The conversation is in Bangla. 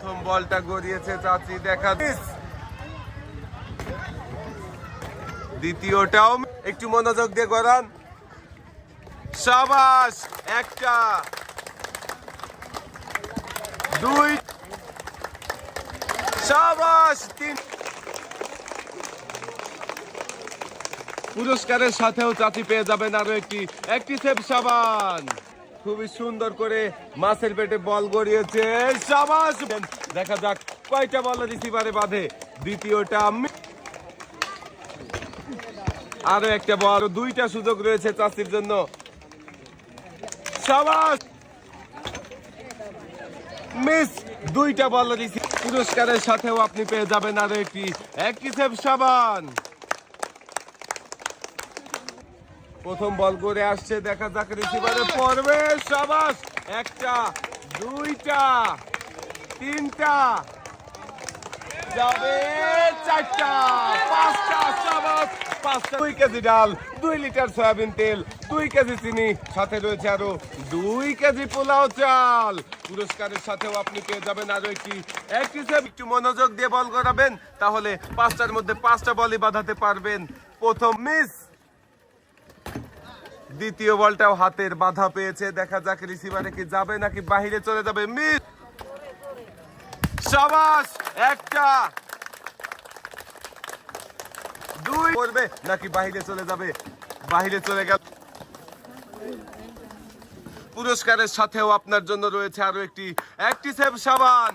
প্রথম বলটা গড়িয়েছে চাচি, দেখা দ্বিতীয়টাও একটু মনোযোগ দিয়ে গড়ান। শাবাশ, একটা, দুই, শাবাশ, তিন। পুরস্কারের সাথেও চাচি পেয়ে যাবেন আরো একটি সেভ সাবান। খুবই সুন্দর করে মাছের পেটে বল গড়িয়েছে, শাবাশ। দেখা যাক কয়টা বল রিসিভারে বাঁধে। দ্বিতীয়টা, আরো একটা বল, দুইটা সুযোগ রয়েছে চাচির জন্য। শাবাশ, মিস, দুইটা বল রিসিভ। পুরস্কারের সাথেও আপনি পেয়ে যাবেন আরো একটি সেভ সাবান। প্রথম বল করে আসছে, দেখা যাক রিসিভারে পড়বে। শাবাশ, একটা, দুইটা, তিনটা, যাবে চারটা, পাঁচটা। শাবাশ, পাঁচটা। 2 কেজি ডাল, 2 লিটার সয়াবিন তেল, 2 কেজি চিনি, সাথে রয়েছে আরো 2 কেজি পোলাও চাল। পুরস্কারের সাথেও আপনি পেয়ে যাবেন আরো একটি সেভ। একটু মনোযোগ দিয়ে বল করাবেন, তাহলে 5টার মধ্যে 5টা বলই বাঁধাতে পারবেন। প্রথম মিস, দ্বিতীয় বলটাও হাতের বাধা পেয়েছে, দেখা যাক রিসিভারে কি যাবে নাকি বাহিরে চলে যাবে। মিস, শাবাশ, একটা, দুই, করবে নাকি বাহিরে চলে যাবে, বাহিরে চলে গেল। পুরস্কারের সাথেও আপনার জন্য রয়েছে আরো একটি সেভ সাবান।